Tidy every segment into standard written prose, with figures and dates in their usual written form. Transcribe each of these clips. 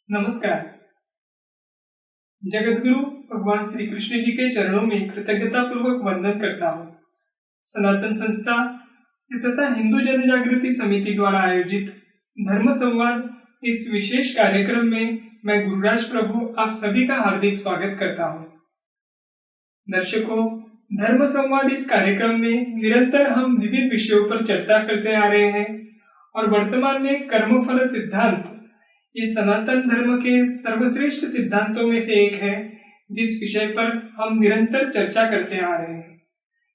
नमस्कार। जगतगुरु भगवान श्री कृष्ण जी के चरणों में कृतज्ञता पूर्वक वंदन करता हूँ। सनातन संस्था तथा हिंदू जन जागृति समिति द्वारा आयोजित धर्म संवाद इस विशेष कार्यक्रम में मैं गुरुराज प्रभु आप सभी का हार्दिक स्वागत करता हूँ। दर्शकों, धर्म संवाद इस कार्यक्रम में निरंतर हम विविध विषयों पर चर्चा करते आ रहे हैं और वर्तमान में कर्मफल सिद्धांत ये सनातन धर्म के सर्वश्रेष्ठ सिद्धांतों में से एक है, जिस विषय पर हम निरंतर चर्चा करते आ रहे हैं।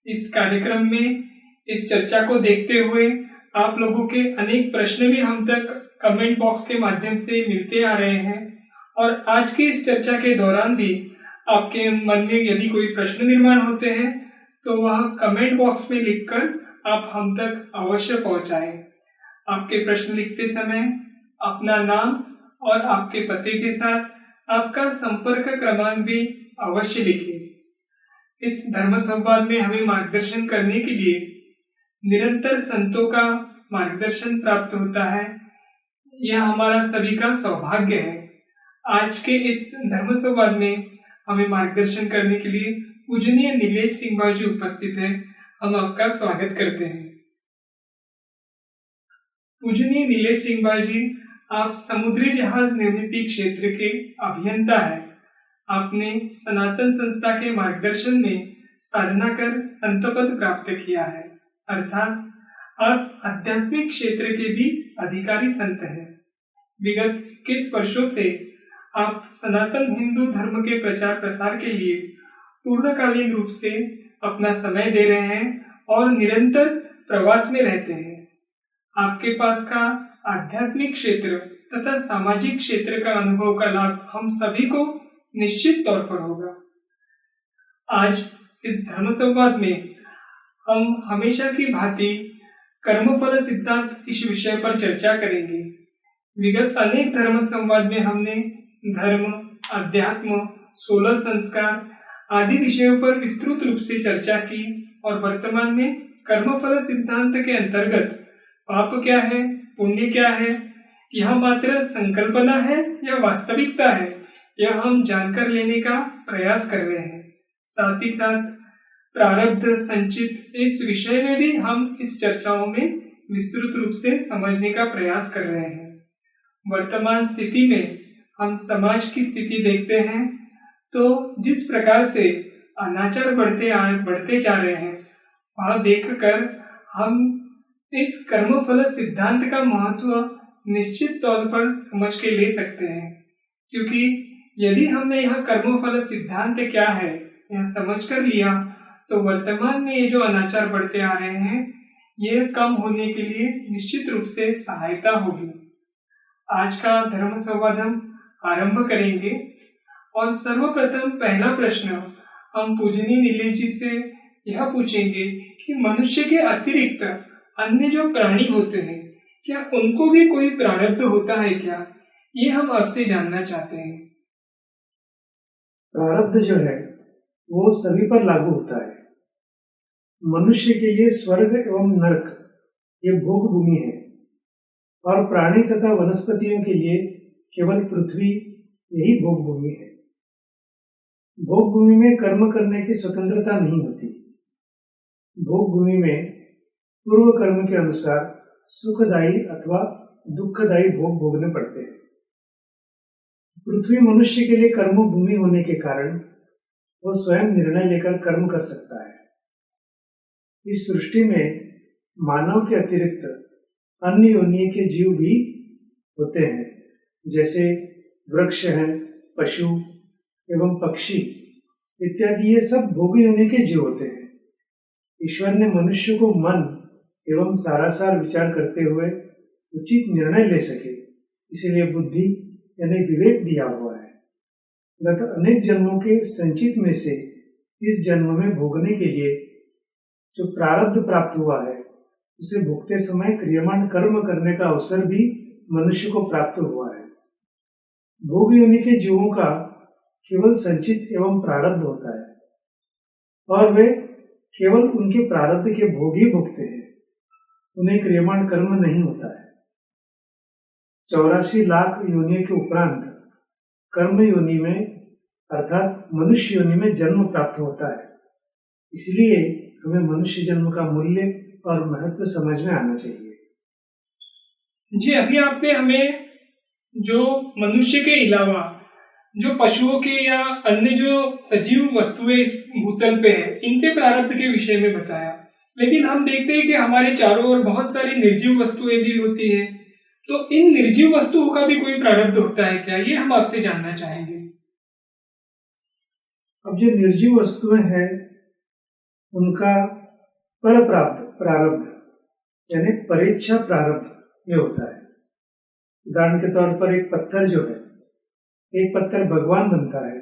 इस कार्यक्रम में इस चर्चा को देखते हुए आप लोगों के अनेक प्रश्न भी हम तक कमेंट बॉक्स के माध्यम से मिलते आ रहे हैं और आज की इस चर्चा के दौरान भी आपके मन में यदि कोई प्रश्न निर्माण होते हैं तो वह कमेंट बॉक्स में लिखकर आप हम तक अवश्य पहुंचाएं। आपके प्रश्न लिखते समय अपना नाम और आपके पते के साथ आपका संपर्क क्रमांक भी अवश्य लिखें। इस धर्म संवाद में हमें मार्गदर्शन करने के लिए निरंतर संतों का मार्गदर्शन प्राप्त होता है। यह हमारा सभी का सौभाग्य है। आज के इस धर्म संवाद में हमें मार्गदर्शन करने के लिए पूजनीय नीलेश सिंह भाजी उपस्थित हैं। हम आपका स्वागत करते हैं। पूजनीय नीलेश सिंह भाजी, आप समुद्री जहाज निर्मित क्षेत्र के अभियंता हैं। आपने सनातन संस्था के मार्गदर्शन में साधना कर संत पद प्राप्त किया है, अर्थात आप आध्यात्मिक क्षेत्र के भी अधिकारी संत हैं। विगत 21 वर्षों से आप सनातन हिंदू धर्म के प्रचार प्रसार के लिए पूर्णकालीन रूप से अपना समय दे रहे हैं और निरंतर प्रवास में रहते हैं। आपके पास का आध्यात्मिक क्षेत्र तथा सामाजिक क्षेत्र का अनुभव का लाभ हम सभी को निश्चित तौर पर होगा। आज इस धर्म संवाद में हम हमेशा की भांति कर्मफल सिद्धांत इस विषय पर चर्चा करेंगे। विगत अनेक धर्म संवाद में हमने धर्म, अध्यात्म, 16 संस्कार आदि विषयों पर विस्तृत रूप से चर्चा की और वर्तमान में कर्मफल सिद्धांत के अंतर्गत पाप क्या है, पुण्य क्या है, यह मात्र संकल्पना है या वास्तविकता है, यह हम जानकर लेने का प्रयास कर रहे हैं। साथ ही साथ प्रारब्ध संचित इस विषय में भी हम इस चर्चाओं में विस्तृत रूप से समझने का प्रयास कर रहे हैं। वर्तमान स्थिति में हम समाज की स्थिति देखते हैं तो जिस प्रकार से अनाचार बढ़ते जा रहे हैं, वह देखकर हम इस कर्मफल सिद्धांत का महत्व निश्चित तौर पर समझ के ले सकते हैं, क्योंकि यदि हमने यह कर्मफल सिद्धांत क्या है यह समझ कर लिया तो वर्तमान में ये जो अनाचार बढ़ते आ रहे हैं ये कम होने के लिए निश्चित रूप से सहायता होगी। आज का धर्म संवाद हम आरंभ करेंगे और सर्वप्रथम पहला प्रश्न हम पूजनीय नीलेश जी से यह पूछेंगे कि मनुष्य के अतिरिक्त अन्य जो प्राणी होते हैं क्या उनको भी कोई प्रारब्ध होता है क्या? ये हम आपसे जानना चाहते हैं। प्रारब्ध जो है वो सभी पर लागू होता है। मनुष्य के लिए स्वर्ग एवं नरक ये भोग भूमि है और प्राणी तथा वनस्पतियों के लिए केवल पृथ्वी यही भोग भूमि है। भोग भूमि में कर्म करने की स्वतंत्रता नहीं होती। भोग भूमि में पूर्व कर्म के अनुसार सुखदायी अथवा दुखदायी भोग भोगने पड़ते हैं। पृथ्वी मनुष्य के लिए कर्म भूमि होने के कारण वो स्वयं निर्णय लेकर कर्म कर सकता है। इस सृष्टि में मानव के अतिरिक्त अन्य योनि के जीव भी होते हैं, जैसे वृक्ष हैं, पशु एवं पक्षी इत्यादि। ये सब भोगी योनि के जीव होते हैं। ईश्वर ने मनुष्य को मन एवं सारासार विचार करते हुए उचित निर्णय ले सके, इसीलिए बुद्धि यानी विवेक दिया हुआ है। गत अनेक जन्मों के संचित में से इस जन्म में भोगने के लिए जो प्रारब्ध प्राप्त हुआ है उसे भोगते समय क्रियमाण कर्म करने का अवसर भी मनुष्य को प्राप्त हुआ है। भोग योनि के जीवों का केवल संचित एवं प्रारब्ध होता है और वे केवल उनके प्रारब्ध के भोग ही भोगते हैं, उन्हें क्रियमाण कर्म नहीं होता है। 84 लाख योनियों के उपरांत कर्म योनि में अर्थात मनुष्य योनि में जन्म प्राप्त होता है। इसलिए हमें मनुष्य जन्म का मूल्य और महत्व समझ में आना चाहिए। जी, अभी आपने हमें जो मनुष्य के अलावा जो पशुओं के या अन्य जो सजीव वस्तुएं इस भूतल पे है, इनके प्रारब्ध के विषय में बताया। लेकिन हम देखते हैं कि हमारे चारों ओर बहुत सारी निर्जीव वस्तुएं भी होती है। तो इन निर्जीव वस्तुओं का भी कोई प्रारब्ध होता है क्या? ये हम आपसे जानना चाहेंगे। अब जो निर्जीव वस्तुएं हैं उनका पर प्रारब्ध यानी परीक्षा प्रारब्ध ये होता है। उदाहरण के तौर पर एक पत्थर जो है, एक पत्थर भगवान बनता है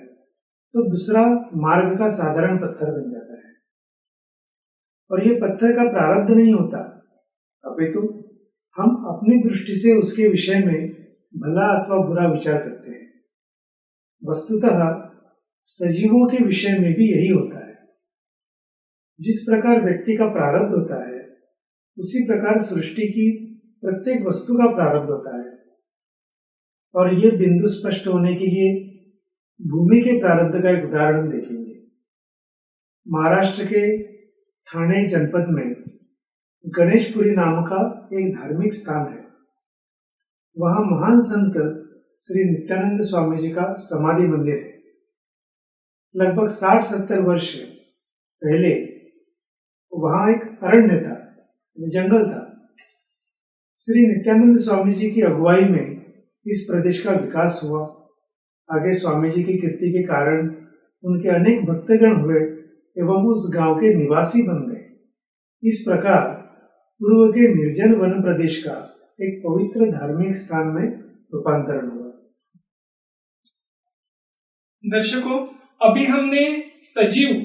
तो दूसरा मार्ग का साधारण पत्थर बन जाता है। और ये पत्थर का प्रारब्ध नहीं होता, अपितु हम अपनी दृष्टि से उसके विषय में भला अथवा बुरा विचार करते हैं। वस्तुतः सजीवों के विषय में भी यही होता है। जिस प्रकार व्यक्ति का प्रारब्ध होता है उसी प्रकार सृष्टि की प्रत्येक वस्तु का प्रारब्ध होता है। और ये बिंदु स्पष्ट होने के लिए भूमि के प्रारब्ध का एक उदाहरण देखेंगे। महाराष्ट्र के ठाणे जनपद में गणेशपुरी नाम का एक धार्मिक स्थान है। वहां महान संत श्री नित्यानंद स्वामी जी का समाधि मंदिर है। लगभग 60-70 वर्ष पहले वहां एक अरण्य था, जंगल था। श्री नित्यानंद स्वामी जी की अगुवाई में इस प्रदेश का विकास हुआ। आगे स्वामी जी की कीर्ति के कारण उनके अनेक भक्तगण हुए एवं उस गांव के निवासी बन गए। इस प्रकार पूर्व के निर्जन वन प्रदेश का एक पवित्र धार्मिक स्थान में रूपांतरण हुआ। दर्शकों, अभी हमने सजीव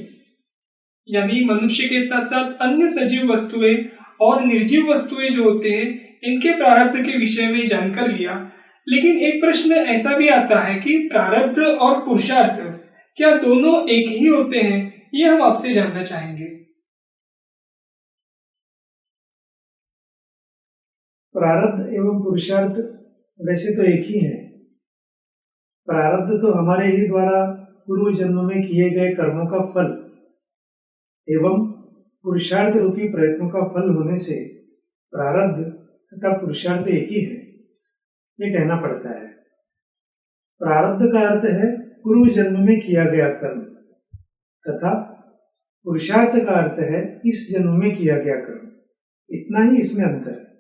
यानी मनुष्य के साथ साथ अन्य सजीव वस्तुएं और निर्जीव वस्तुएं जो होते हैं इनके प्रारब्ध के विषय में जानकर लिया। लेकिन एक प्रश्न ऐसा भी आता है कि प्रारब्ध और पुरुषार्थ क्या दोनों एक ही होते हैं? ये हम आपसे जानना चाहेंगे। प्रारब्ध एवं पुरुषार्थ वैसे तो एक ही है। प्रारब्ध तो हमारे ही द्वारा पूर्व जन्म में किए गए कर्मों का फल एवं पुरुषार्थ रूपी प्रयत्नों का फल होने से प्रारब्ध तथा पुरुषार्थ एक ही है, ये कहना पड़ता है। प्रारब्ध का अर्थ है पूर्व जन्म में किया गया कर्म तथा पुरुषार्थ का अर्थ है इस जन्म में किया गया कर्म। इतना ही इसमें अंतर है।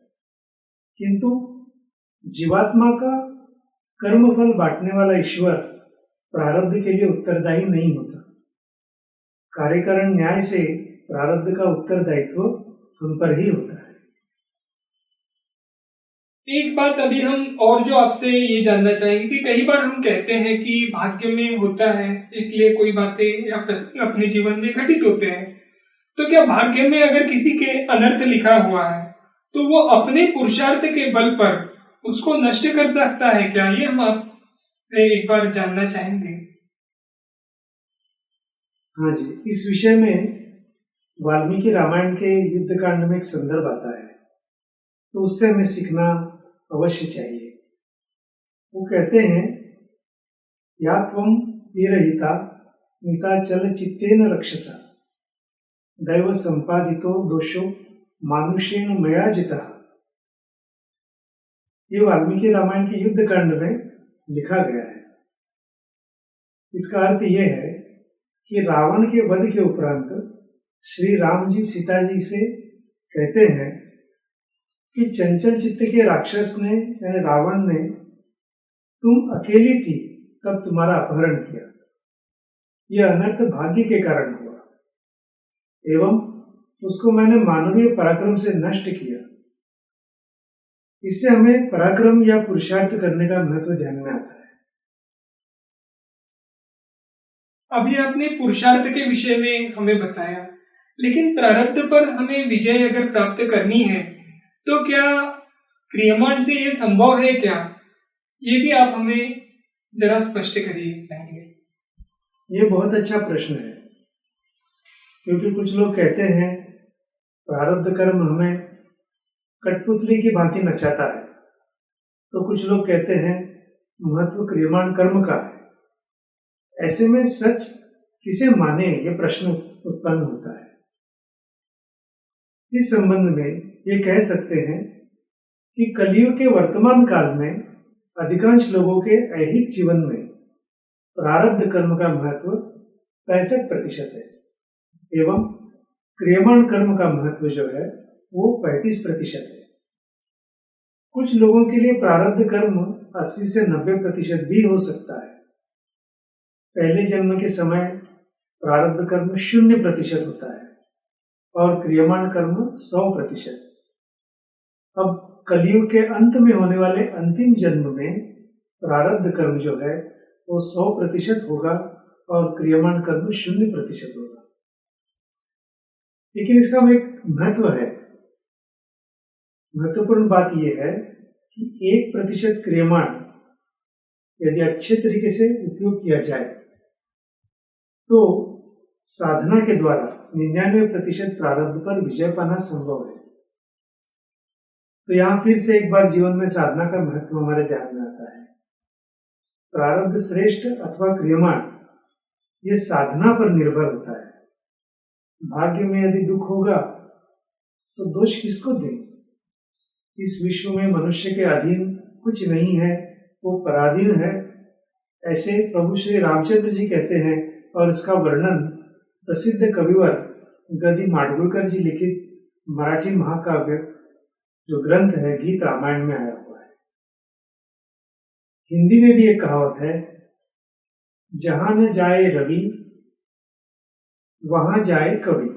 किंतु जीवात्मा का कर्मफल बांटने वाला ईश्वर प्रारब्ध के लिए उत्तरदायी नहीं होता। कार्यकरण न्याय से प्रारब्ध का उत्तरदायित्व हम पर ही होता है। एक बात अभी हम और जो आपसे ये जानना चाहेंगे कि कई बार हम कहते हैं कि भाग्य में होता है, इसलिए कोई बातें या प्रसंग अपने जीवन में घटित होते हैं। तो क्या भाग्य में अगर किसी के अनर्थ लिखा हुआ है तो वो अपने पुरुषार्थ के बल पर उसको नष्ट कर सकता है क्या? ये हम आपसे एक बार जानना चाहेंगे। हाँ जी, इस विषय में वाल्मीकि रामायण के युद्ध कांड में एक संदर्भ आता है, तो उससे हमें सीखना अवश्य चाहिए। वो कहते हैं, या त्वं वीरहिता नीताचल चित्तेन रक्षसा दैव संपादितो दोषो मानुषेण मया जितः। ये वाल्मीकि रामायण के युद्ध कांड में लिखा गया है। इसका अर्थ यह है कि रावण के वध के उपरांत श्री राम जी सीता जी से कहते हैं कि चंचल चित्त के राक्षस ने यानी रावण ने तुम अकेली थी तब तुम्हारा अपहरण किया। यह अनर्थ भाग्य के कारण हुआ एवं उसको मैंने मानवीय पराक्रम से नष्ट किया। इससे हमें पराक्रम या पुरुषार्थ करने का महत्व ध्यान में आता है। अभी आपने पुरुषार्थ के विषय में हमें बताया, लेकिन प्रारब्ध पर हमें विजय अगर प्राप्त करनी है तो क्या क्रियमाण से ये संभव है क्या? ये भी आप हमें जरा स्पष्ट करिए पहले। ये बहुत अच्छा प्रश्न है, क्योंकि कुछ लोग कहते हैं प्रारब्ध कर्म हमें कठपुतली की भांति नचाता है, तो कुछ लोग कहते हैं महत्व क्रियमाण कर्म का है। ऐसे में सच किसे माने ये प्रश्न उत्पन्न होता है। इस संबंध में ये कह सकते हैं कि कलियुग के वर्तमान काल में अधिकांश लोगों के ऐहिक जीवन में प्रारब्ध कर्म का महत्व 65% है एवं क्रियमाण कर्म का महत्व जो है वो 35% है। कुछ लोगों के लिए प्रारब्ध कर्म 80 से 90% भी हो सकता है। पहले जन्म के समय प्रारब्ध कर्म 0% होता है और क्रियमाण कर्म 100%। अब कलियुग के अंत में होने वाले अंतिम जन्म में प्रारब्ध कर्म जो है वो 100% होगा और क्रियमाण कर्म 0% होगा। लेकिन इसका एक महत्व है। महत्वपूर्ण बात यह है कि 1% क्रियमाण यदि अच्छे तरीके से उपयोग किया जाए तो साधना के द्वारा 99% प्रारब्ध पर विजय पाना संभव है। तो यहाँ फिर से एक बार जीवन में साधना का महत्व हमारे ध्यान में आता है। प्रारब्ध श्रेष्ठ अथवा क्रियमाण ये साधना पर निर्भर होता है। भाग्य में यदि दुख होगा तो दोष किसको दें? इस विश्व में मनुष्य के अधीन कुछ नहीं है, वो पराधीन है, ऐसे प्रभु श्री रामचंद्र जी कहते हैं। और इसका वर्णन प्रसिद्ध कविवर गदी माडगुळकर जी लिखित मराठी महाकाव्य जो ग्रंथ है गीत रामायण में आया हुआ है। हिंदी में भी एक कहावत है, जहां न जाए रवि वहां जाए कवि।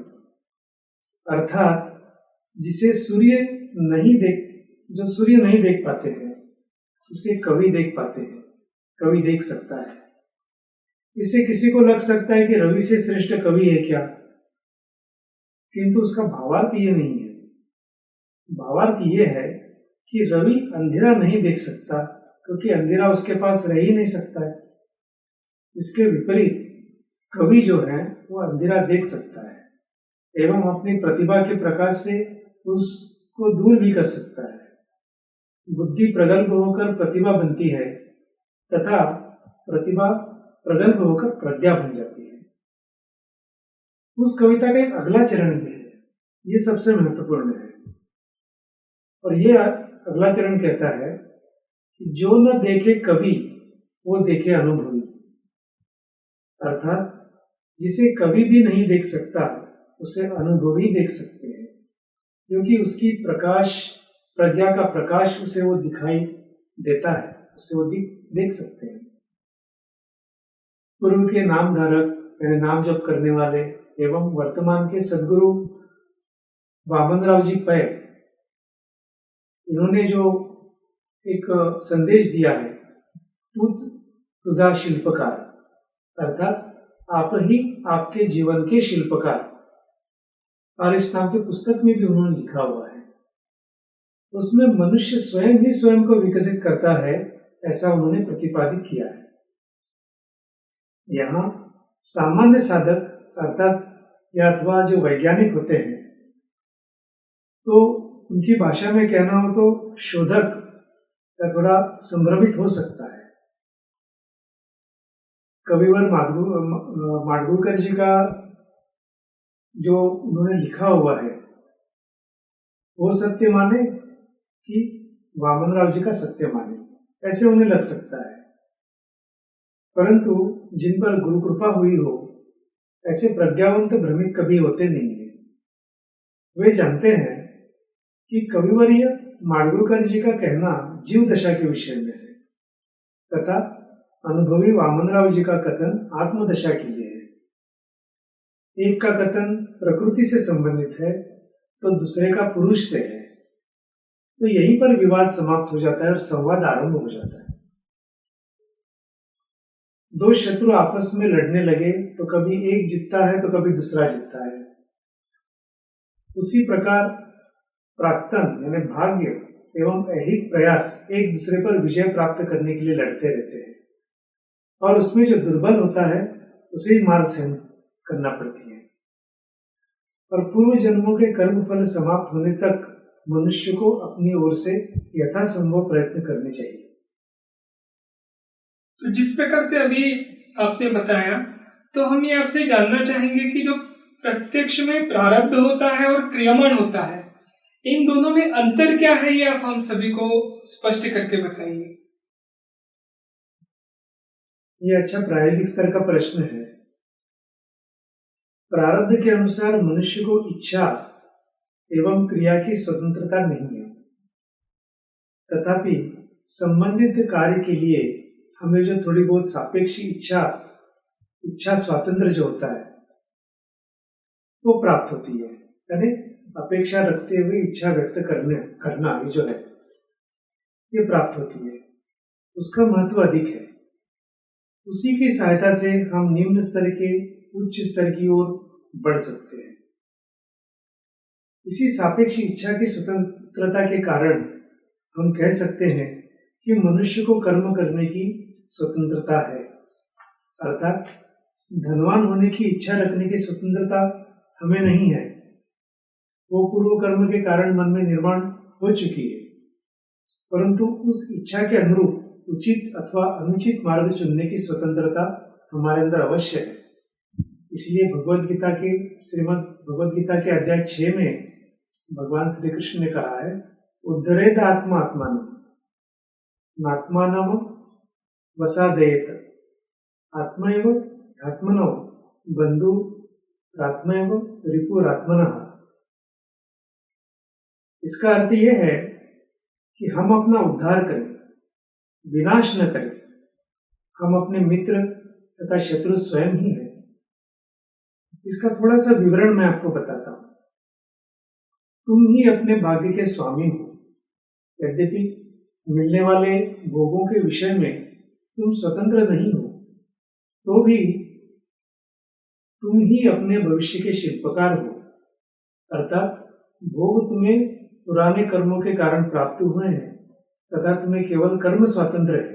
अर्थात जिसे जो सूर्य नहीं देख पाते हैं उसे कवि देख पाते हैं, कवि देख सकता है। इससे किसी को लग सकता है कि रवि से श्रेष्ठ कवि है क्या, किंतु उसका भावार्थ ये नहीं है। भावार्थ ये है कि रवि अंधेरा नहीं देख सकता क्योंकि अंधेरा उसके पास रह ही नहीं सकता है। इसके विपरीत कवि जो है वो अंधेरा देख सकता है एवं अपनी प्रतिभा के प्रकाश से उसको दूर भी कर सकता है। बुद्धि प्रगल्भ होकर प्रतिभा बनती है तथा प्रतिभा प्रगल्भ होकर प्रज्ञा बन जाती है। उस कविता का एक अगला चरण भी है, ये सबसे महत्वपूर्ण है। और ये अगला चरण कहता है कि जो न देखे कवि वो देखे अनुभवी। अर्थात जिसे कवि भी नहीं देख सकता उसे अनुभवी देख सकते हैं, क्योंकि उसकी प्रज्ञा का प्रकाश उसे वो दिखाई देता है, उसे वो देख सकते हैं। पूर्व के नाम धारक यानी नाम जप करने वाले एवं वर्तमान के सदगुरु वामनराव जी पै, इन्होंने जो एक संदेश दिया है, तुझा शिल्पकार, अर्थात आप ही आपके जीवन के शिल्पकार, और इस नाम की पुस्तक में भी उन्होंने लिखा हुआ है। उसमें मनुष्य स्वयं ही स्वयं को विकसित करता है, ऐसा उन्होंने प्रतिपादित किया है। यहाँ सामान्य साधक अर्थात या अथवा जो वैज्ञानिक होते हैं, तो उनकी भाषा में कहना हो तो शोधक या थोड़ा संभ्रमित हो सकता है। कविवर माडगुळकर जी का जो उन्होंने लिखा हुआ है वो सत्य माने कि वामनराव जी का सत्य माने, ऐसे उन्हें लग सकता है। परंतु जिन पर गुरु कृपा हुई हो, ऐसे प्रज्ञावंत भ्रमित कभी होते नहीं है। वे जानते हैं कि कविवर्य माडगुळकर जी का कहना जीव दशा के विषय में है तथा अनुभवी वामनराव जी का कथन आत्मदशा के लिए है। एक का कथन प्रकृति से संबंधित है तो दूसरे का पुरुष से है। तो यहीं पर विवाद समाप्त हो जाता है और संवाद आरंभ हो जाता है। दो शत्रु आपस में लड़ने लगे तो कभी एक जीतता है तो कभी दूसरा जीतता है। उसी प्रकार प्राक्तन यानी भाग्य एवं ऐहिक प्रयास एक दूसरे पर विजय प्राप्त करने के लिए लड़ते रहते हैं और उसमें जो दुर्बल होता है उसे ही मार सहन करना पड़ती है। और पूर्व जन्मों के कर्म फल समाप्त होने तक मनुष्य को अपनी ओर से यथासंभव प्रयत्न करने चाहिए। तो जिस प्रकार से अभी आपने बताया, तो हम ये आपसे जानना चाहेंगे कि जो प्रत्यक्ष में प्रारब्ध होता है और क्रियमाण होता है, इन दोनों में अंतर क्या है, ये आप हम सभी को स्पष्ट करके बताइए। ये अच्छा प्रायोगिक स्तर का प्रश्न है। प्रारब्ध के अनुसार मनुष्य को इच्छा एवं क्रिया की स्वतंत्रता नहीं है, तथापि संबंधित कार्य के लिए हमें जो थोड़ी बहुत सापेक्ष इच्छा स्वातंत्र जो होता है वो प्राप्त होती है। यानी अपेक्षा रखते हुए इच्छा व्यक्त करना ये जो है ये प्राप्त होती है, उसका महत्व अधिक है। उसी की सहायता से हम निम्न स्तर के उच्च स्तर की ओर बढ़ सकते हैं। इसी सापेक्ष इच्छा की स्वतंत्रता के कारण हम कह सकते हैं कि मनुष्य को कर्म करने की स्वतंत्रता है, अर्थात धनवान होने की इच्छा रखने की स्वतंत्रता हमें नहीं है, वो पूर्व कर्म के कारण मन में निर्माण हो चुकी है, परंतु उस इच्छा के अनुरूप उचित अथवा अनुचित मार्ग चुनने की स्वतंत्रता हमारे अंदर अवश्य है। इसलिए श्रीमद् भगवद गीता के अध्याय 6 में भगवान श्री कृष्ण ने कहा है, उद्धरेद आत्मा आत्मानम वसादयेत आत्मैव आत्मनो बंधु आत्मैव रिपुरात्मनः। इसका अर्थ यह है कि हम अपना उद्धार करें, विनाश न करें। हम अपने मित्र तथा शत्रु स्वयं ही हैं। इसका थोड़ा सा विवरण मैं आपको बताता हूं। तुम ही अपने भाग्य के स्वामी हो। यद्यपि मिलने वाले भोगों के विषय में तुम स्वतंत्र नहीं हो, तो भी तुम ही अपने भविष्य के शिल्पकार हो, अर्थात भोग तुम्हें पुराने कर्मों के कारण प्राप्त हुए हैं तथा तुम्हें केवल कर्म स्वातंत्र है।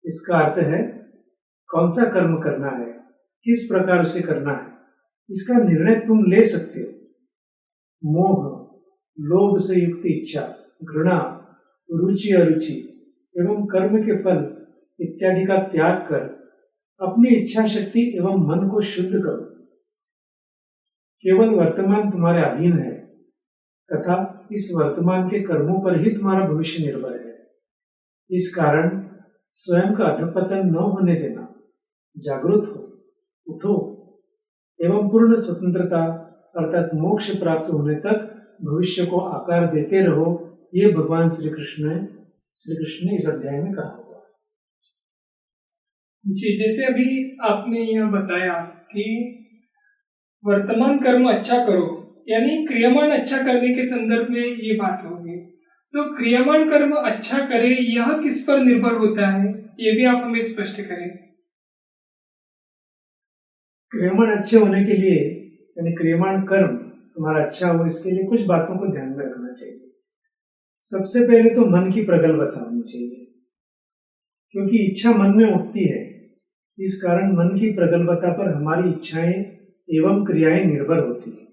इसका अर्थ है कौन सा कर्म करना है, किस प्रकार उसे करना है, इसका निर्णय तुम ले सकते हो। मोह, लोभ से युक्त इच्छा, घृणा, रुचि अरुचि एवं कर्म के फल इत्यादि का त्याग कर अपनी इच्छा शक्ति एवं मन को शुद्ध करो। केवल वर्तमान तुम्हारे अधीन है तथा इस वर्तमान के कर्मों पर ही तुम्हारा भविष्य निर्भर है। इस कारण स्वयं का अधःपतन न होने देना, जागृत हो, उठो एवं पूर्ण स्वतंत्रता अर्थात मोक्ष प्राप्त होने तक भविष्य को आकार देते रहो। ये भगवान श्री कृष्ण ने इस अध्याय में कहा हुआ। जी, जैसे अभी आपने यह बताया कि वर्तमान कर्म अच्छा करो, यानी क्रियमाण अच्छा करने के संदर्भ में ये बात होगी। तो क्रियमाण कर्म अच्छा करे, यह किस पर निर्भर होता है, ये भी आप हमें स्पष्ट करें। क्रियमाण अच्छे होने के लिए, यानी क्रियमाण कर्म तुम्हारा अच्छा हो, इसके लिए कुछ बातों को ध्यान में रखना चाहिए। सबसे पहले तो मन की प्रगल्भता होनी चाहिए, क्योंकि इच्छा मन में उठती है। इस कारण मन की प्रगल्भता पर हमारी इच्छाएं एवं क्रियाएं निर्भर होती है।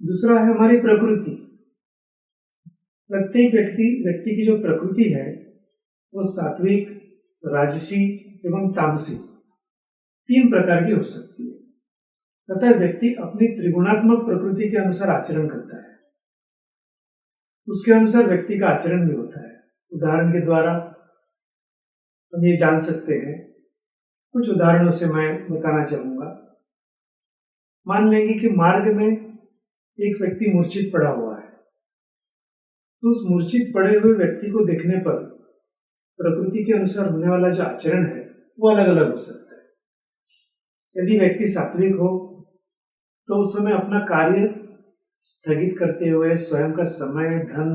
दूसरा है हमारी प्रकृति। प्रत्येक व्यक्ति की जो प्रकृति है वो सात्विक, राजसी एवं तामसी 3 प्रकार की हो सकती है, तथा व्यक्ति अपनी त्रिगुणात्मक प्रकृति के अनुसार आचरण करता है। उसके अनुसार व्यक्ति का आचरण भी होता है। उदाहरण के द्वारा हम ये जान सकते हैं, कुछ उदाहरणों से मैं बताना चाहूंगा। मान लेंगे कि मार्ग में एक व्यक्ति मूर्छित पड़ा हुआ है, तो उस मूर्छित पड़े हुए व्यक्ति को देखने पर प्रकृति के अनुसार होने वाला जो आचरण है वो अलग अलग हो सकता है। यदि व्यक्ति सात्विक हो तो उस समय अपना कार्य स्थगित करते हुए, स्वयं का समय, धन,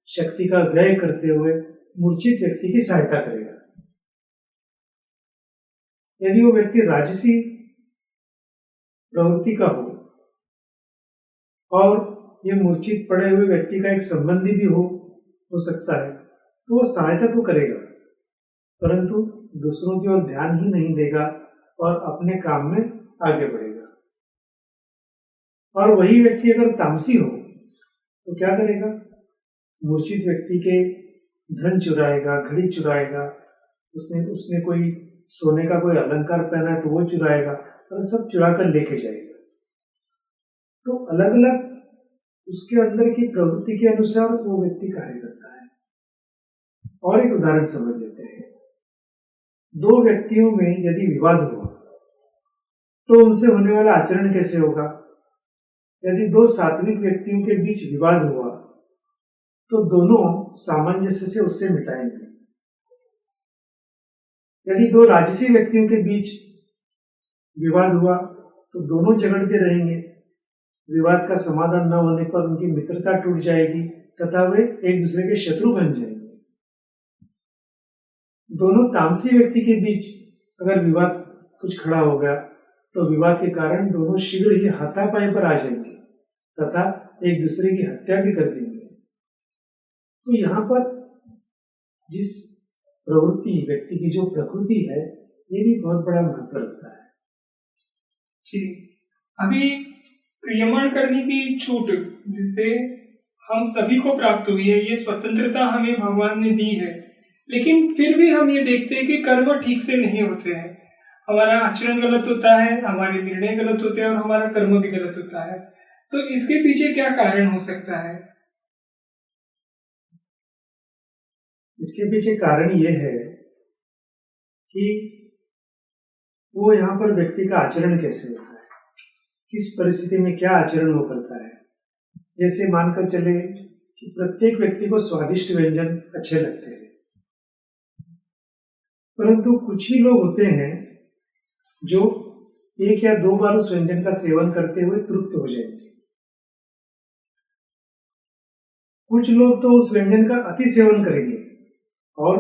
शक्ति का व्यय करते हुए मूर्छित व्यक्ति की सहायता करेगा। यदि वो व्यक्ति राजसी प्रवृत्ति का हो और ये मूर्छित पड़े हुए व्यक्ति का एक संबंधी भी हो सकता है, तो वो सहायता तो करेगा, परंतु दूसरों की ओर ध्यान ही नहीं देगा और अपने काम में आगे बढ़ेगा। और वही व्यक्ति अगर तामसी हो तो क्या करेगा? मूर्छित व्यक्ति के धन चुराएगा, घड़ी चुराएगा, उसने उसने कोई सोने का कोई अलंकार पहना है तो वो चुराएगा, और सब चुरा कर लेके जाएगा। तो अलग अलग उसके अंदर की प्रवृत्ति के अनुसार वो व्यक्ति कार्य करता है। और एक उदाहरण समझ लेते हैं। दो व्यक्तियों में यदि विवाद हुआ तो उनसे होने वाला आचरण कैसे होगा? यदि दो सात्विक व्यक्तियों के बीच विवाद हुआ तो दोनों सामंजस्य से उससे मिटाएंगे। यदि दो राजसी व्यक्तियों के बीच विवाद हुआ तो दोनों झगड़ते रहेंगे। विवाद का समाधान न होने पर उनकी मित्रता टूट जाएगी तथा वे एक दूसरे के शत्रु बन जाएंगे। दोनों तामसी व्यक्ति के बीच अगर विवाद कुछ खड़ा हो गया तो विवाद के कारण दोनों शीघ्र ही हाथापाई पर आ जाएंगे तथा एक दूसरे की हत्या भी कर देंगे। तो यहाँ पर जिस प्रवृत्ति, व्यक्ति की जो प्रकृति है, ये भी बहुत बड़ा महत्व रखता है। जी, अभी क्रियमाण करने की छूट जिसे हम सभी को प्राप्त हुई है, ये स्वतंत्रता हमें भगवान ने दी है, लेकिन फिर भी हम ये देखते हैं कि कर्म ठीक से नहीं होते हैं। हमारा आचरण गलत होता है, हमारे निर्णय गलत होते हैं और हमारा कर्म भी गलत होता है। तो इसके पीछे क्या कारण हो सकता है? इसके पीछे कारण ये है कि वो यहाँ पर व्यक्ति का आचरण कैसे होता है, किस परिस्थिति में क्या आचरण वो करता है। जैसे मानकर चले कि प्रत्येक व्यक्ति को स्वादिष्ट व्यंजन अच्छे लगते हैं, परंतु कुछ ही लोग होते हैं जो एक या दो बार उस व्यंजन का सेवन करते हुए तृप्त हो जाएंगे। कुछ लोग तो उस व्यंजन का अति सेवन करेंगे और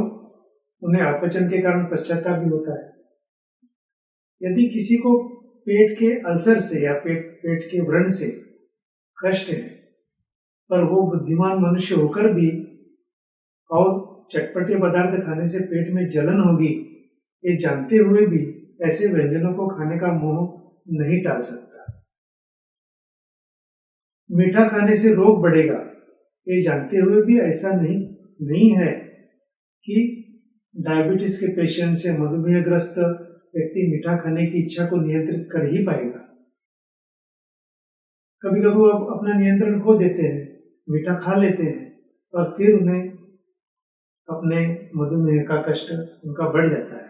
उन्हें अपचन के कारण पश्चाताप भी होता है। यदि किसी को पेट के अल्सर से या पेट के व्रण से कष्ट है, पर वो बुद्धिमान मनुष्य होकर भी और चटपटे पदार्थ खाने से पेट में जलन होगी, ये जानते हुए भी ऐसे व्यंजनों को खाने का मोह नहीं टाल सकता। मीठा खाने से रोग बढ़ेगा, ये जानते हुए भी ऐसा नहीं है कि डायबिटीज के पेशेंट या मधुमेहग्रस्त व्यक्ति मीठा खाने की इच्छा को नियंत्रित कर ही पाएगा। कभी कभी वो अपना नियंत्रण खो देते हैं, मीठा खा लेते हैं और फिर उन्हें अपने मधुमेह का कष्ट उनका बढ़ जाता है।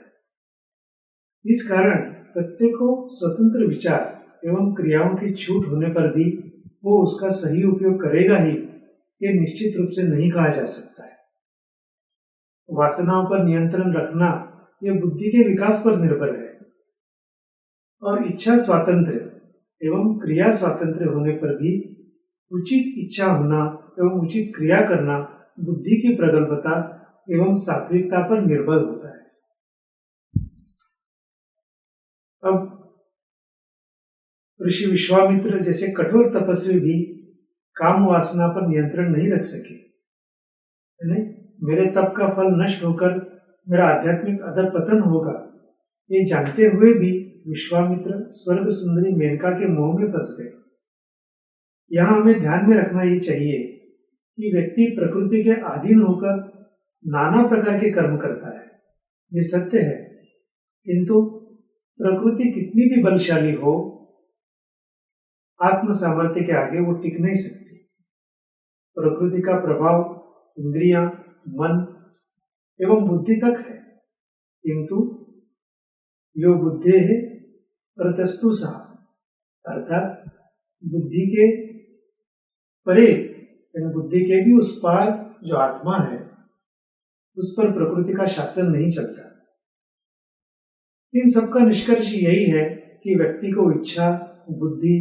इस कारण प्रत्येक को स्वतंत्र विचार एवं क्रियाओं की छूट होने पर भी वो उसका सही उपयोग करेगा ही, ये निश्चित रूप से नहीं कहा जा सकता है। वासनाओं पर नियंत्रण रखना यह बुद्धि के विकास पर निर्भर है, और इच्छा स्वातंत्र एवं क्रिया स्वातंत्र होने पर भी उचित इच्छा होना एवं उचित क्रिया करना बुद्धि की प्रगल्भता एवं सात्विकता पर निर्भर होता है। अब ऋषि विश्वामित्र जैसे कठोर तपस्वी भी काम वासना पर नियंत्रण नहीं रख सके। मेरे तप का फल नष्ट होकर मेरा आध्यात्मिक अधपतन होगा, ये जानते हुए भी विश्वामित्र स्वर्ग सुंदरी मेनका के मोह में फंस गए। यहाँ हमें ध्यान में रखना ये चाहिए कि व्यक्ति प्रकृति के अधीन होकर नाना प्रकार के कर्म करता है, ये सत्य है, किंतु प्रकृति कितनी भी बलशाली हो, आत्म सामर्थ्य के आगे वो टिक नहीं सकती। प्रकृति का प्रभाव इंद्रियां, मन एवं बुद्धि तक है, किंतु यो बुद्धे है परतस्तु सा, अर्थात बुद्धि के परे, बुद्धि के भी उस पार जो आत्मा है, उस पर प्रकृति का शासन नहीं चलता। इन सबका निष्कर्ष यही है कि व्यक्ति को इच्छा, बुद्धि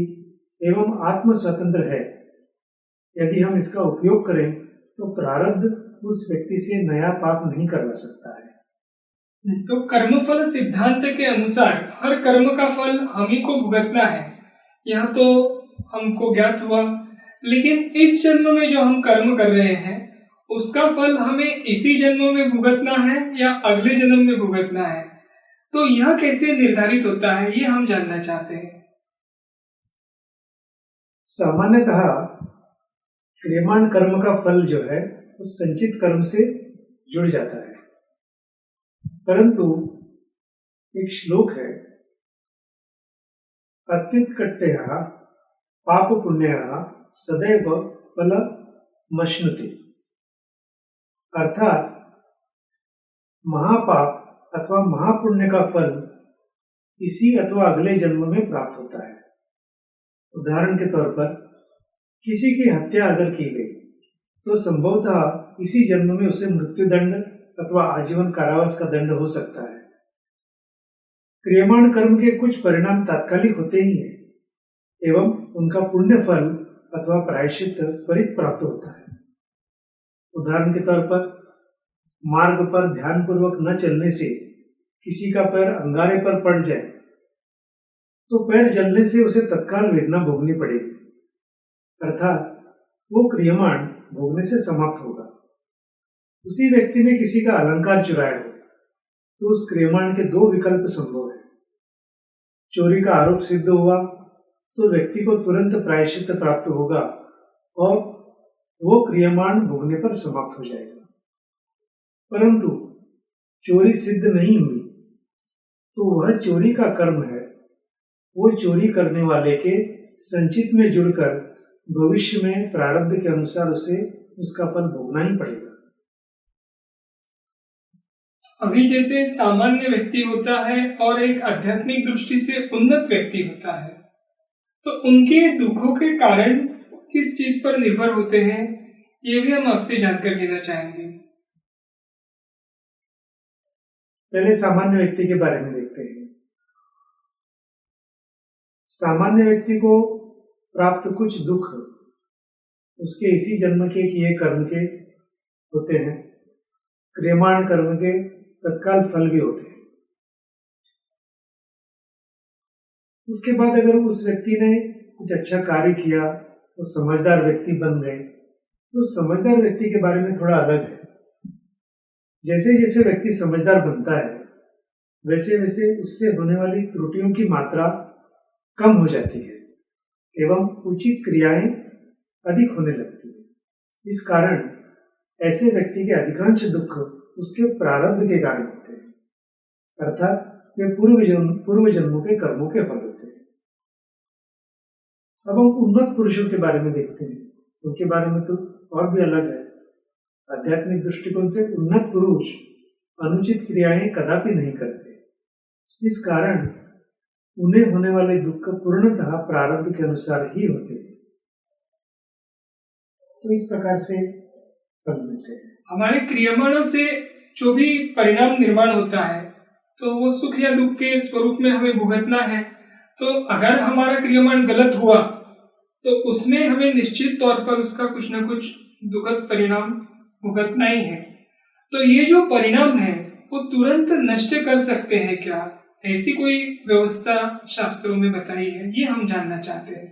एवं आत्म स्वतंत्र है। यदि हम इसका उपयोग करें तो प्रारब्ध उस व्यक्ति से नया पाप नहीं करवा सकता है। तो कर्मफल सिद्धांत के अनुसार हर कर्म का फल हम ही को भुगतना है, यह तो हमको ज्ञात हुआ, लेकिन इस जन्म में जो हम कर्म कर रहे हैं उसका फल हमें इसी जन्म में भुगतना है या अगले जन्म में भुगतना है, तो यह कैसे निर्धारित होता है, ये हम जानना चाहते हैं। सामान्यतः क्रियमाण कर्म का फल जो है उस संचित कर्म से जुड़ जाता है, परंतु एक श्लोक है, अत्युत्कटया पाप पुण्या सदैव फल मश्नुते, अर्थात महापाप अथवा महापुण्य का फल इसी अथवा अगले जन्म में प्राप्त होता है। उदाहरण के तौर पर किसी की हत्या अगर की गई तो संभवतः इसी जन्म में उसे मृत्युदंड अथवा आजीवन कारावास का दंड हो सकता है। क्रियमाण कर्म के कुछ परिणाम तात्कालिक होते ही हैं एवं उनका पुण्य फल अथवा प्रायश्चित त्वरित प्राप्त होता है। उदाहरण के तौर पर मार्ग पर ध्यानपूर्वक न चलने से किसी का पैर अंगारे पर पड़ जाए तो पैर जलने से उसे तत्काल वेदना भोगनी पड़ेगी, अर्थात वो क्रियमाण भोगने से समाप्त होगा। उसी व्यक्ति ने किसी का अलंकार चुराया हो तो उस क्रियमाण के दो विकल्प संभव है। चोरी का आरोप सिद्ध हुआ तो व्यक्ति को तुरंत प्रायश्चित प्राप्त होगा और वो क्रियमाण भोगने पर समाप्त हो जाएगा। परंतु चोरी सिद्ध नहीं हुई तो वह चोरी का कर्म है, वो चोरी करने वाले के संचित में जुड़कर भविष्य में प्रारब्ध के अनुसार उसे उसका फल भोगना ही पड़ेगा। अभी जैसे सामान्य व्यक्ति होता है और एक आध्यात्मिक दृष्टि से उन्नत व्यक्ति होता है, तो उनके दुखों के कारण किस चीज पर निर्भर होते हैं, ये भी हम आपसे जानकर लेना चाहेंगे। पहले सामान्य व्यक्ति के बारे में देखते हैं। सामान्य व्यक्ति को प्राप्त कुछ दुख उसके इसी जन्म के किए कर्म के होते हैं। क्रियमाण कर्म के तत्काल फल भी होते हैं। उसके बाद अगर उस व्यक्ति ने कुछ अच्छा कार्य किया तो समझदार व्यक्ति बन गए, तो समझदार व्यक्ति के बारे में थोड़ा अलग है। जैसे जैसे व्यक्ति समझदार बनता है वैसे वैसे उससे होने वाली त्रुटियों की मात्रा कम हो जाती है एवं उचित क्रियाएं अधिक होने लगती है। इस कारण ऐसे व्यक्ति के अधिकांश दुख उसके प्रारब्ध के कारण होते हैं, अर्थात वे पूर्व जन्मों के कर्मों के फल होते हैं। अब हम उन्नत पुरुषों के बारे में देखते हैं। उनके बारे में तो और भी अलग है। आध्यात्मिक दृष्टिकोण से उन्नत पुरुष अनुचित क्रियाएं कदापि नहीं करते। इस कारण उन्हें होने वाले दुख पूर्णतः प्रारब्ध के अनुसार ही होते हैं। तो इस प्रकार से फल मिलते हैं। हमारे क्रियमाणों से जो भी परिणाम निर्माण होता है तो वो सुख या दुख के स्वरूप में हमें भुगतना है। तो अगर हमारा क्रियमाण गलत हुआ तो उसमें हमें निश्चित तौर पर उसका कुछ न कुछ दुखद परिणाम भुगतना ही है। तो ये जो परिणाम है वो तुरंत नष्ट कर सकते हैं क्या? ऐसी कोई व्यवस्था शास्त्रों में बताई है, ये हम जानना चाहते हैं।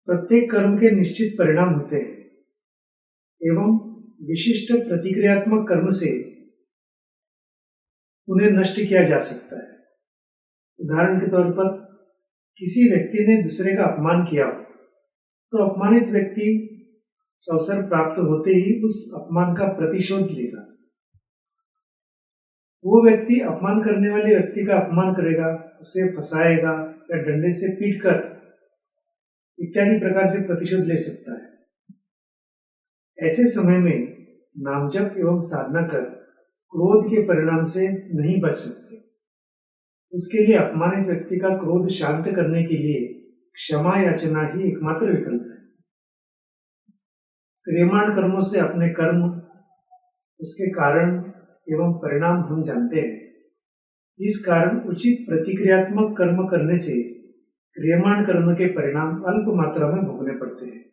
प्रत्येक कर्म के निश्चित परिणाम होते हैं एवं विशिष्ट प्रतिक्रियात्मक कर्म से उन्हें नष्ट किया जा सकता है। उदाहरण के तौर पर किसी व्यक्ति ने दूसरे का अपमान किया हो तो अपमानित व्यक्ति अवसर प्राप्त होते ही उस अपमान का प्रतिशोध लेगा। वो व्यक्ति अपमान करने वाले व्यक्ति का अपमान करेगा, उसे फंसाएगा या डंडे से पीटकर इत्यादि प्रकार से प्रतिशोध ले सकता है। ऐसे समय में नामजप एवं साधना कर क्रोध के परिणाम से नहीं बच सकते। उसके लिए अपमानित व्यक्ति का क्रोध शांत करने के लिए क्षमा याचना ही एकमात्र विकल्प है। क्रियमाण कर्मों से अपने कर्म, उसके कारण एवं परिणाम हम जानते हैं। इस कारण उचित प्रतिक्रियात्मक कर्म करने से क्रियमाण कर्म के परिणाम अल्प मात्रा में भोगने पड़ते हैं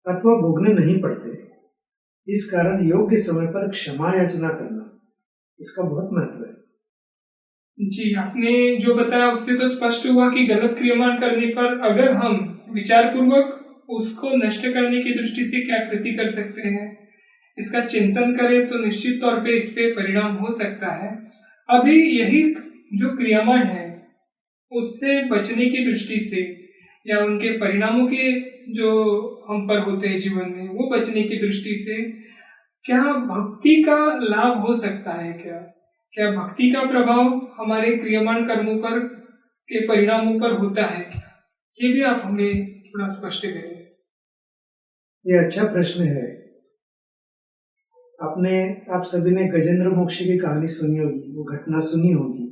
अथवा भोगने नहीं पड़ते। इस कारण योग्य समय पर क्षमा याचना करना, इसका बहुत महत्व है। जी, आपने जो बताया उससे तो स्पष्ट हुआ कि गलत क्रियमाण करने पर अगर हम विचार पूर्वक उसको नष्ट करने की दृष्टि से क्या कृति कर सकते हैं, इसका चिंतन करें तो निश्चित तौर पे इस पे परिणाम हो सकता है। अभी यही जो क्रियमाण है उससे बचने की दृष्टि से या उनके परिणामों के जो हम पर होते हैं जीवन में, वो बचने की दृष्टि से क्या भक्ति का लाभ हो सकता है क्या? क्या भक्ति का प्रभाव हमारे क्रियमाण कर्मों पर के परिणामों पर होता है क्या? ये भी आप हमें थोड़ा स्पष्ट करें। ये अच्छा प्रश्न है। आप सभी ने गजेंद्र मोक्ष की कहानी सुनी होगी, वो घटना सुनी होगी।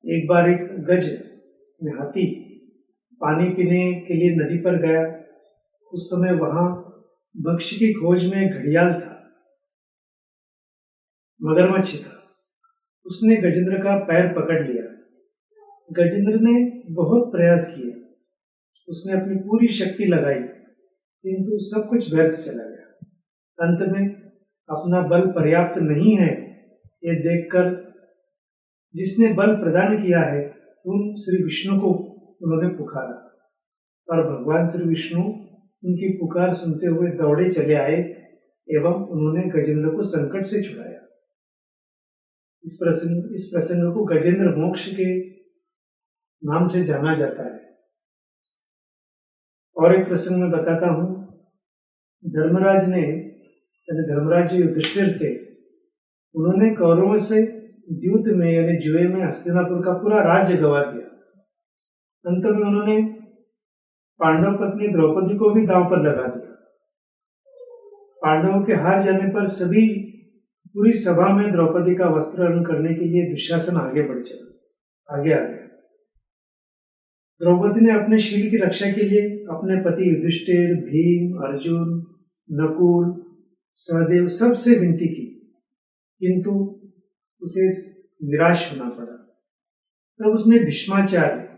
एक बार एक गज में हाथी पानी पीने के लिए नदी पर गया। उस समय वहां भक्ष्य की खोज में घड़ियाल था, मगरमच्छ था। उसने गजेंद्र का पैर पकड़ लिया। गजेंद्र ने बहुत प्रयास किए, उसने अपनी पूरी शक्ति लगाई, किंतु सब कुछ व्यर्थ चला गया। अंत में अपना बल पर्याप्त नहीं है ये देखकर जिसने बल प्रदान किया है उन श्री विष्णु को उन्होंने पुकारा, और भगवान श्री विष्णु उनकी पुकार सुनते हुए दौड़े चले आए एवं उन्होंने गजेंद्र को संकट से छुड़ाया। इस प्रसंग को गजेंद्र मोक्ष के नाम से जाना जाता है। और एक प्रसंग में बताता हूँ। धर्मराज ने, यानी धर्मराज युधिष्ठिर थे, उन्होंने कौरवों से युद्ध में यानी जुए में हस्तिनापुर का पूरा राज्य गंवा दिया। अंत में उन्होंने पांडव पत्नी द्रौपदी को भी दांव पर लगा दिया। पांडवों के हार जाने पर सभी पूरी सभा में द्रौपदी का वस्त्रहरण करने के लिए दुशासन आगे आ गया। द्रौपदी ने अपने शील की रक्षा के लिए अपने पति युधिष्ठिर, भीम, अर्जुन, नकुल, सहदेव सबसे विनती की, किंतु उसे निराश होना पड़ा। तब उसने भीष्माचार्य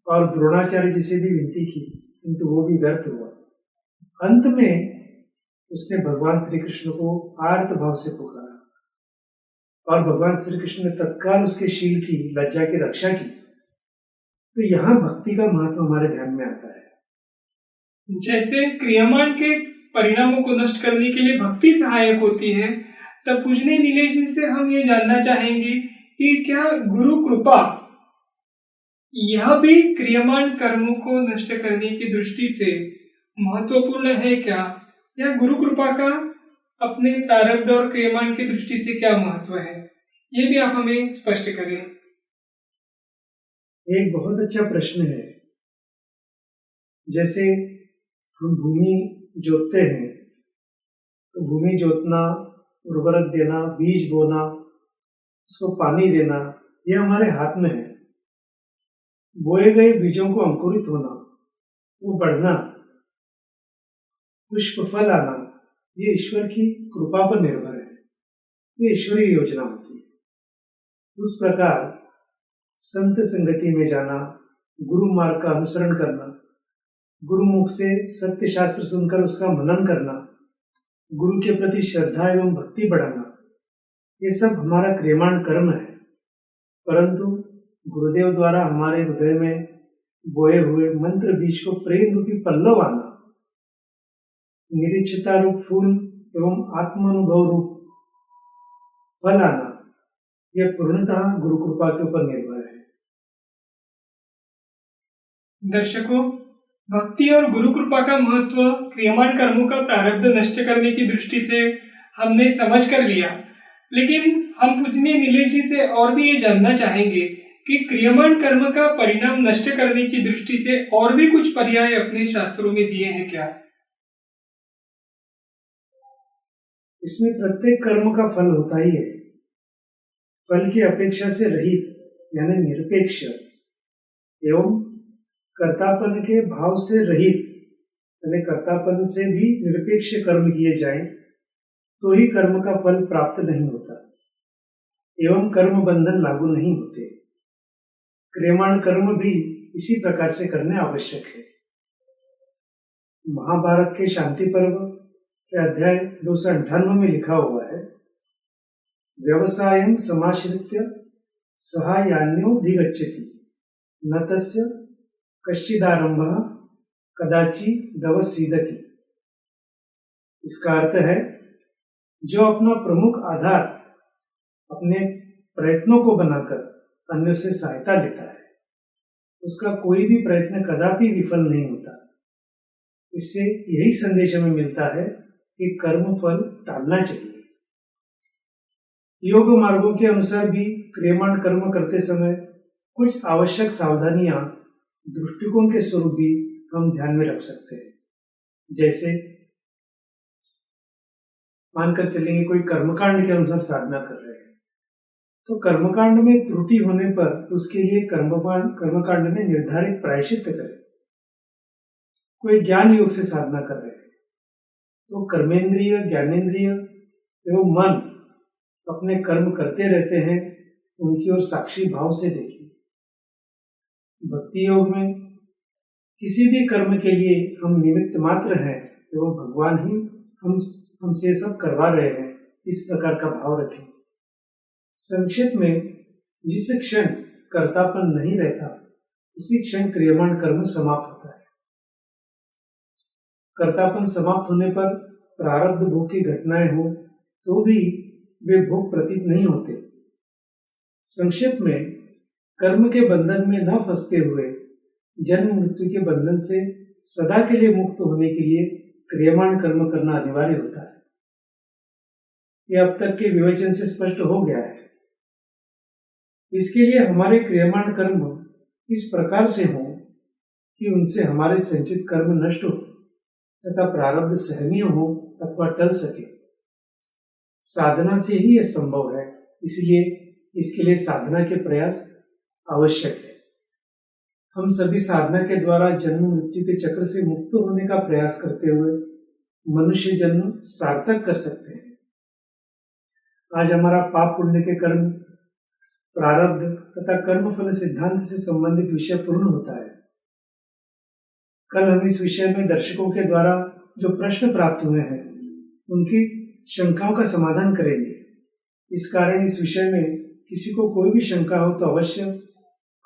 और द्रोणाचार्य जी से भी विनती की, किंतु वो भी व्यर्थ हुआ। अंत में उसने भगवान श्री कृष्ण को आर्त भाव से पुकारा और भगवान श्री कृष्ण ने तत्काल उसके शील की, लज्जा की रक्षा की। तो यहाँ भक्ति का महत्व हमारे ध्यान में आता है। जैसे क्रियमाण के परिणामों को नष्ट करने के लिए भक्ति सहायक होती है, तब पूजनीय नीलेश जी से हम ये जानना चाहेंगे कि क्या गुरु कृपा यह भी क्रियमाण कर्मों को नष्ट करने की दृष्टि से महत्वपूर्ण है क्या? या गुरु कृपा का अपने प्रारब्ध और क्रियमाण की दृष्टि से क्या महत्व है? ये भी आप हमें स्पष्ट करें। एक बहुत अच्छा प्रश्न है। जैसे हम भूमि जोतते हैं, तो भूमि जोतना, उर्वरक देना, बीज बोना, उसको पानी देना, ये हमारे हाथ में है। बोए गए बीजों को अंकुरित होना, वो बढ़ना, पुष्प फल आना, ये ईश्वर की कृपा पर निर्भर है। ये ईश्वरीय योजना होती है। उस प्रकार संत संगति में जाना, गुरु मार्ग का अनुसरण करना, गुरुमुख से सत्य शास्त्र सुनकर उसका मनन करना, गुरु के प्रति श्रद्धा एवं भक्ति बढ़ाना, ये सब हमारा क्रियमाण कर्म है। परंतु गुरुदेव द्वारा हमारे हृदय में बोए हुए मंत्र बीज को प्रेम रूपी पल्लव आना, निरीक्षता रूप फूल एवं आत्मानुभव रूप फल आना, यह पूर्णतः गुरु कृपा के ऊपर निर्भर है। दर्शकों, भक्ति और गुरु कृपा का महत्व क्रियमाण कर्मों का प्रारब्ध नष्ट करने की दृष्टि से हमने समझ कर लिया, लेकिन हम पूजनीय नीलेश जी से और भी ये जानना चाहेंगे कि क्रियमाण कर्म का परिणाम नष्ट करने की दृष्टि से और भी कुछ पर्याय अपने शास्त्रों में दिए हैं क्या? इसमें प्रत्येक कर्म का फल होता ही है। फल की अपेक्षा से रहित यानी निरपेक्ष एवं कर्तापन के भाव से रहित यानी कर्तापन से भी निरपेक्ष कर्म किए जाएं तो ही कर्म का फल प्राप्त नहीं होता एवं कर्म बंधन लागू नहीं होते। क्रियमाण कर्म भी इसी प्रकार से करने आवश्यक है। महाभारत के शांति पर्व के अध्याय 298 में लिखा हुआ है, व्यवसायं समाश्रित्य सहायान्योऽधिगच्छति न तस्य कश्चिदारंभः कदाचिदवसीदति। इसका अर्थ है, जो अपना प्रमुख आधार अपने प्रयत्नों को बनाकर अन्य से सहायता लेता है, उसका कोई भी प्रयत्न कदापि विफल नहीं होता। इससे यही संदेश हमें मिलता है कि कर्म फल टालना चाहिए। योग मार्गों के अनुसार भी क्रियमाण कर्म करते समय कुछ आवश्यक सावधानियां दृष्टिकोण के स्वरूप भी हम ध्यान में रख सकते हैं। जैसे मानकर चलेंगे कोई कर्मकांड के अनुसार साधना कर रहे हैं, तो कर्मकांड में त्रुटि होने पर उसके लिए कर्मकांड में निर्धारित प्रायश्चित करें। कोई ज्ञान योग से साधना कर रहे हैं, तो कर्मेंद्रिय, ज्ञानेंद्रिय एवं मन अपने कर्म करते रहते हैं, उनकी ओर साक्षी भाव से देखिए। भक्ति योग में किसी भी कर्म के लिए हम निमित्त मात्र हैं एवं भगवान ही हमसे सब करवा रहे हैं, इस प्रकार का भाव रखें। संक्षेप में, जिस क्षण कर्तापन नहीं रहता उसी क्षण क्रियमाण कर्म समाप्त होता है। कर्तापन समाप्त होने पर प्रारब्ध भोग की घटनाएं हो तो भी वे भोग प्रतीत नहीं होते। संक्षेप में, कर्म के बंधन में न फंसते हुए जन्म मृत्यु के बंधन से सदा के लिए मुक्त होने के लिए क्रियमाण कर्म करना अनिवार्य होता है। यह अब तक के विवेचन से स्पष्ट हो गया है। इसके लिए हमारे क्रियमाण कर्म इस प्रकार से हों कि उनसे हमारे संचित कर्म नष्ट हो तथा प्रारब्ध सहनीय हो अथवा टल सके। साधना से ही यह संभव है, इसलिए इसके लिए साधना के प्रयास आवश्यक है। हम सभी साधना के द्वारा जन्म मृत्यु के चक्र से मुक्त होने का प्रयास करते हुए मनुष्य जन्म सार्थक कर सकते हैं। आज हमारा पाप पुण्य के कर्म, प्रारब्ध तथा कर्म फल सिद्धांत से संबंधित विषय पूर्ण होता है। कल हम इस विषय में दर्शकों के द्वारा जो प्रश्न प्राप्त हुए हैं उनकी शंकाओं का समाधान करेंगे। इस कारण इस विषय में किसी को कोई भी शंका हो तो अवश्य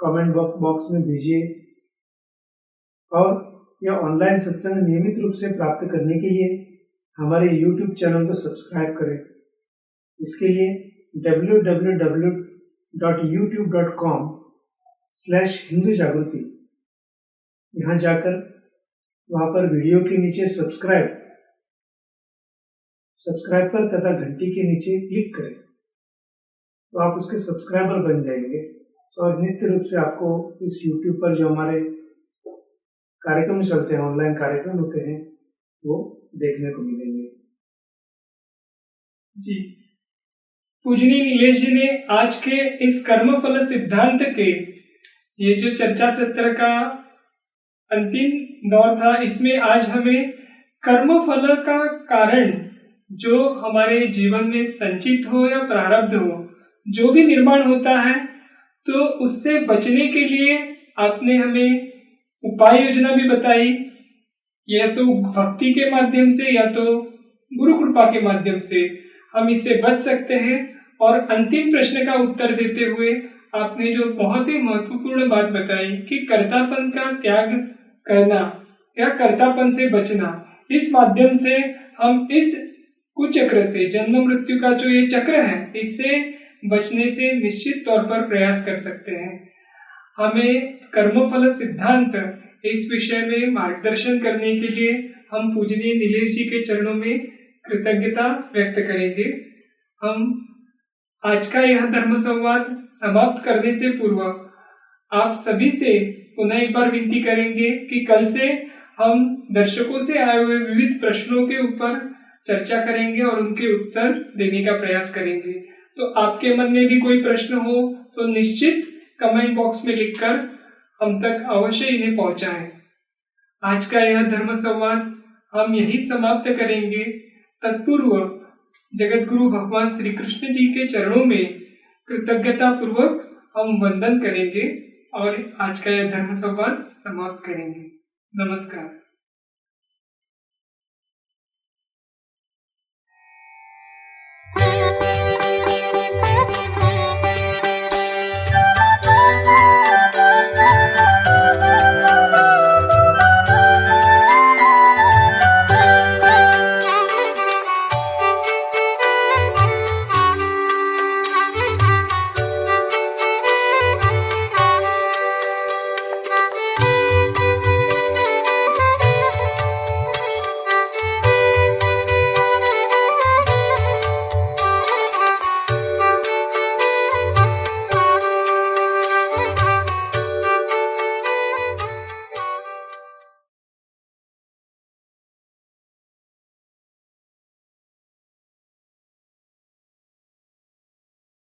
कमेंट बॉक्स में भेजिए और यह ऑनलाइन सत्संग नियमित रूप से प्राप्त करने के लिए हमारे YouTube चैनल को सब्सक्राइब करें। इसके लिए www.youtube.com/hindujagriti यहाँ जाकर वहां पर वीडियो के नीचे सब्सक्राइब पर तथा घंटी के नीचे क्लिक करें तो आप उसके सब्सक्राइबर बन जाएंगे और नित्य रूप से आपको इस YouTube पर जो हमारे कार्यक्रम चलते हैं, ऑनलाइन कार्यक्रम होते हैं, वो देखने को मिलेंगे। जी, पूजनीय नीलेश जी ने आज के इस कर्मफल सिद्धांत के ये जो चर्चा सत्र का अंतिम दौर था, इसमें आज हमें कर्मफल का कारण जो हमारे जीवन में संचित हो या प्रारब्ध हो, जो भी निर्माण होता है, तो उससे बचने के लिए आपने हमें उपाय योजना भी बताई, या तो भक्ति के माध्यम से या तो गुरु कृपा के माध्यम से हम इससे बच सकते हैं। और अंतिम प्रश्न का उत्तर देते हुए आपने जो बहुत ही महत्वपूर्ण बात बताई कि कर्तापन का त्याग करना या कर्तापन से बचना, इस माध्यम से हम इस कुचक्र से, जन्म मृत्यु का जो ये चक्र है, इससे बचने से निश्चित तौर पर प्रयास कर सकते हैं। हमें कर्मफल सिद्धांत इस विषय में मार्गदर्शन करने के लिए हम पूजनीय नीलेश जी के चरणों में कृतज्ञता व्यक्त करेंगे। हम आज का यह धर्म संवाद समाप्त करने से पूर्व आप सभी से पुनः एक बार विनती करेंगे कि कल से हम दर्शकों से आए हुए विविध प्रश्नों के ऊपर चर्चा करेंगे और उनके उत्तर देने का प्रयास करेंगे। तो आपके मन में भी कोई प्रश्न हो तो निश्चित कमेंट बॉक्स में लिखकर हम तक अवश्य इन्हें पहुंचाएं। आज का यह धर्म संवाद हम यही समाप्त करेंगे। तत्पूर्व जगत गुरु भगवान श्री कृष्ण जी के चरणों में कृतज्ञता पूर्वक हम वंदन करेंगे और आज का यह धर्म संवाद समाप्त करेंगे। नमस्कार।